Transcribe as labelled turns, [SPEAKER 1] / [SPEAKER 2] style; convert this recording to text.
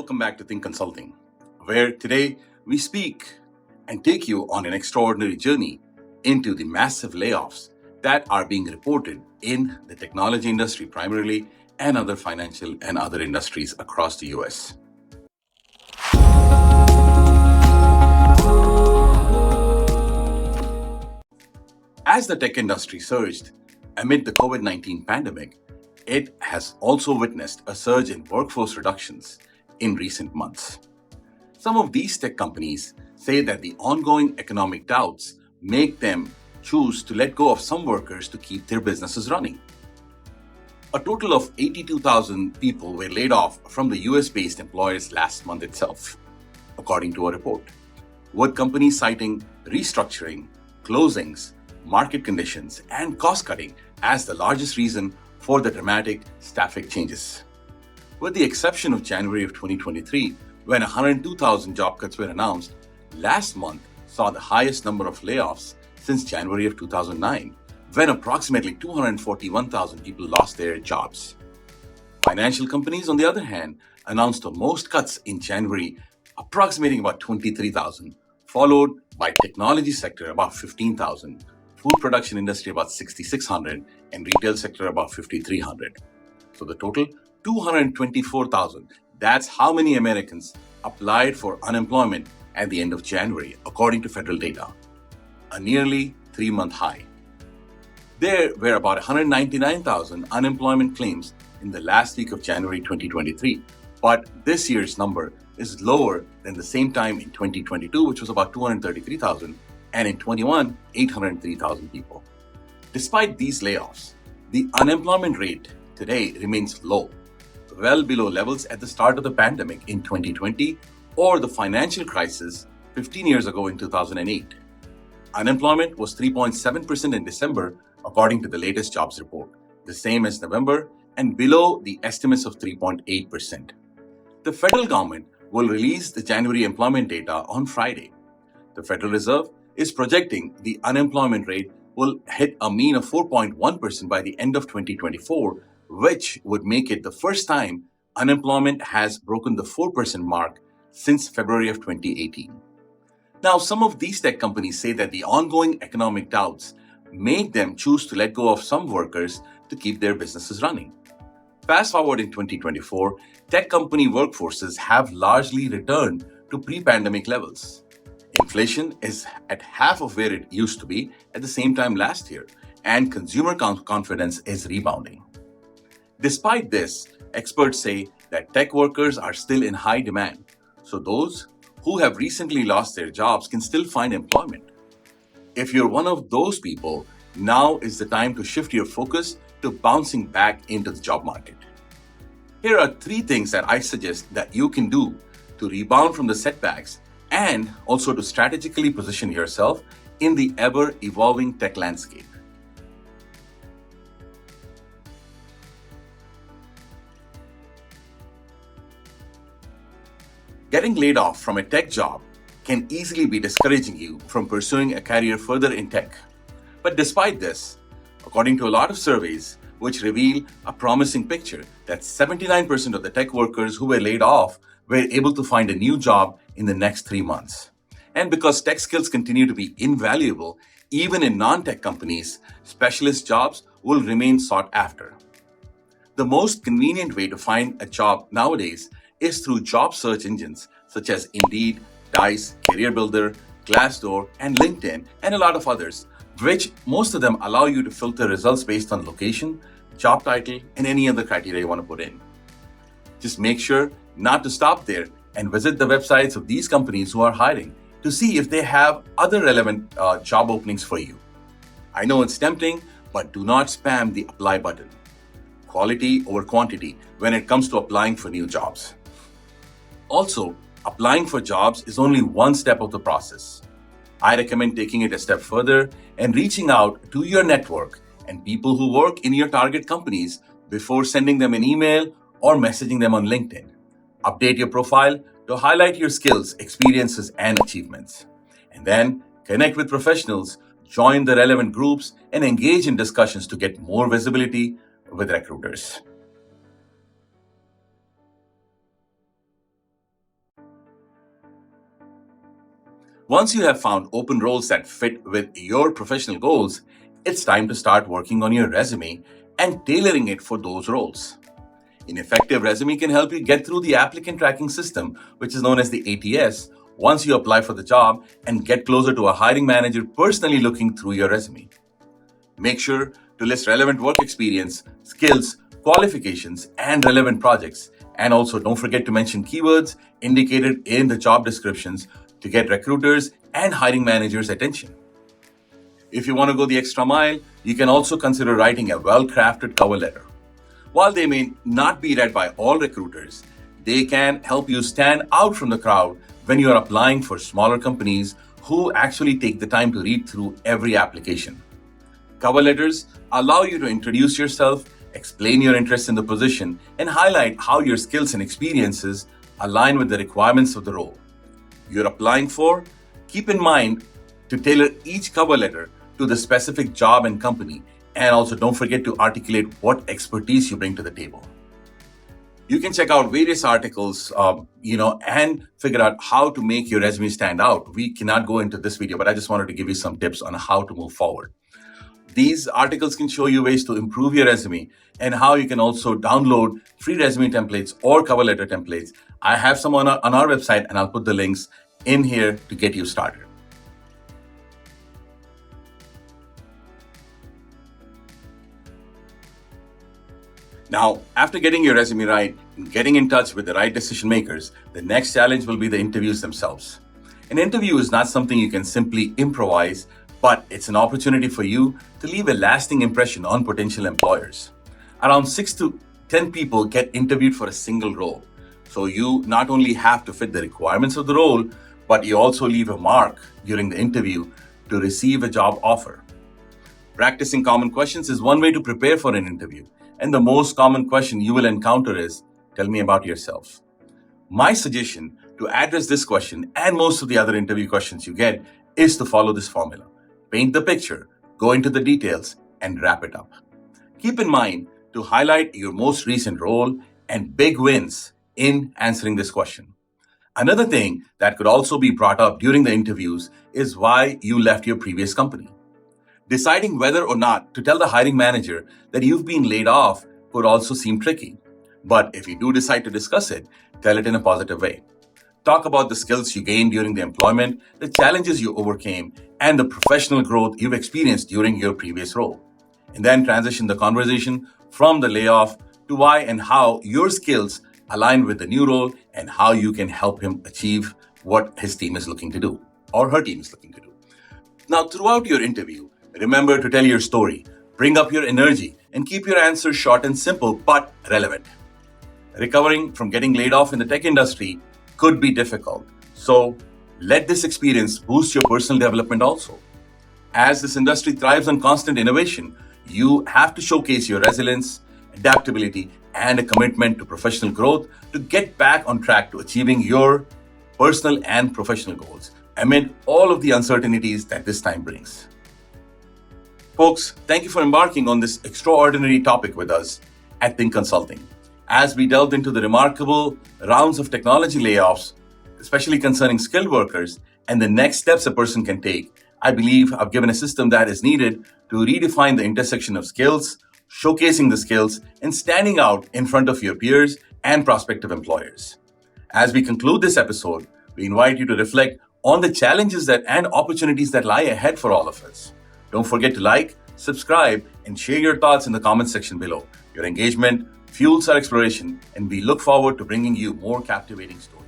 [SPEAKER 1] welcome back to ThinkConsulting, where today we speak and take you on an extraordinary journey into the massive layoffs that are being reported in the technology industry primarily and other financial and other industries across the US. As the tech industry surged amid the COVID-19 pandemic, it has also witnessed a surge in workforce reductions in recent months. Some of these tech companies say that the ongoing economic doubts make them choose to let go of some workers to keep their businesses running. A total of 82,000 people were laid off from the US-based employers last month itself, according to a report, with companies citing restructuring, closings, market conditions, and cost-cutting as the largest reason for the dramatic staffing changes. With the exception of January of 2023, when 102,000 job cuts were announced, last month saw the highest number of layoffs since January of 2009, when approximately 241,000 people lost their jobs. Financial companies, on the other hand, announced the most cuts in January, approximating about 23,000, followed by technology sector about 15,000, food production industry about 6,600, and retail sector about 5,300. So the total, 224,000. That's how many Americans applied for unemployment at the end of January, according to federal data, a nearly 3-month high. There were about 199,000 unemployment claims in the last week of January 2023, but this year's number is lower than the same time in 2022, which was about 233,000, and in 21, 803,000 people. Despite these layoffs, the unemployment rate today remains low, well below levels at the start of the pandemic in 2020 or the financial crisis 15 years ago in 2008. Unemployment was 3.7% in December, according to the latest jobs report, the same as November and below the estimates of 3.8%. The federal government will release the January employment data on Friday. The Federal Reserve is projecting the unemployment rate will hit a mean of 4.1% by the end of 2024, which would make it the first time unemployment has broken the 4% mark since February of 2018. Now, some of these tech companies say that the ongoing economic doubts make them choose to let go of some workers to keep their businesses running. Fast forward in 2024, tech company workforces have largely returned to pre-pandemic levels. Inflation is at half of where it used to be at the same time last year, and consumer confidence is rebounding. Despite this, experts say that tech workers are still in high demand, so those who have recently lost their jobs can still find employment. If you're one of those people, now is the time to shift your focus to bouncing back into the job market. Here are 3 things that I suggest that you can do to rebound from the setbacks and also to strategically position yourself in the ever-evolving tech landscape. Getting laid off from a tech job can easily be discouraging you from pursuing a career further in tech. But despite this, according to a lot of surveys which reveal a promising picture that 79% of the tech workers who were laid off were able to find a new job in the next 3 months. And because tech skills continue to be invaluable, even in non-tech companies, specialist jobs will remain sought after. The most convenient way to find a job nowadays is through job search engines such as Indeed, Dice, Career Builder, Glassdoor, and LinkedIn, and a lot of others, which most of them allow you to filter results based on location, job title, and any other criteria you want to put in. Just make sure not to stop there and visit the websites of these companies who are hiring to see if they have other relevant job openings for you. I know it's tempting, but do not spam the apply button. Quality over quantity when it comes to applying for new jobs. Also, applying for jobs is only one step of the process. I recommend taking it a step further and reaching out to your network and people who work in your target companies before sending them an email or messaging them on LinkedIn. Update your profile to highlight your skills, experiences, and achievements. And then connect with professionals, join the relevant groups, and engage in discussions to get more visibility with recruiters. Once you have found open roles that fit with your professional goals, it's time to start working on your resume and tailoring it for those roles. An effective resume can help you get through the applicant tracking system, which is known as the ATS, once you apply for the job and get closer to a hiring manager personally looking through your resume. Make sure to list relevant work experience, skills, qualifications, and relevant projects. And also don't forget to mention keywords indicated in the job descriptions to get recruiters and hiring managers' attention. If you want to go the extra mile, you can also consider writing a well-crafted cover letter. While they may not be read by all recruiters, they can help you stand out from the crowd when you are applying for smaller companies who actually take the time to read through every application. Cover letters allow you to introduce yourself, explain your interest in the position, and highlight how your skills and experiences align with the requirements of the role you're applying for. Keep in mind to tailor each cover letter to the specific job and company, and also don't forget to articulate what expertise you bring to the table. You can check out various articles, and figure out how to make your resume stand out. We cannot go into this video, but I just wanted to give you some tips on how to move forward. These articles can show you ways to improve your resume and how you can also download free resume templates or cover letter templates. I have some on our website, and I'll put the links in here to get you started. Now, after getting your resume right and getting in touch with the right decision makers, the next challenge will be the interviews themselves. An interview is not something you can simply improvise, but it's an opportunity for you to leave a lasting impression on potential employers. Around 6 to 10 people get interviewed for a single role. So you not only have to fit the requirements of the role, but you also leave a mark during the interview to receive a job offer. Practicing common questions is one way to prepare for an interview. And the most common question you will encounter is, tell me about yourself. My suggestion to address this question and most of the other interview questions you get is to follow this formula. Paint the picture, go into the details, and wrap it up. Keep in mind to highlight your most recent role and big wins in answering this question. Another thing that could also be brought up during the interviews is why you left your previous company. Deciding whether or not to tell the hiring manager that you've been laid off could also seem tricky. But if you do decide to discuss it, tell it in a positive way. Talk about the skills you gained during the employment, the challenges you overcame, and the professional growth you've experienced during your previous role. And then transition the conversation from the layoff to why and how your skills align with the new role and how you can help him achieve what his team is looking to do or her team is looking to do. Now, throughout your interview, remember to tell your story, bring up your energy, and keep your answers short and simple but relevant. Recovering from getting laid off in the tech industry could be difficult, so let this experience boost your personal development also. As this industry thrives on constant innovation, you have to showcase your resilience, adaptability, and a commitment to professional growth to get back on track to achieving your personal and professional goals amid all of the uncertainties that this time brings. Folks, thank you for embarking on this extraordinary topic with us at ThinkConsulting. As we delved into the remarkable rounds of technology layoffs, especially concerning skilled workers, and the next steps a person can take, I believe I've given a system that is needed to redefine the intersection of skills, showcasing the skills, and standing out in front of your peers and prospective employers. As we conclude this episode, we invite you to reflect on the challenges and opportunities that lie ahead for all of us. Don't forget to like, subscribe, and share your thoughts in the comments section below. Your engagement fuels our exploration, and we look forward to bringing you more captivating stories.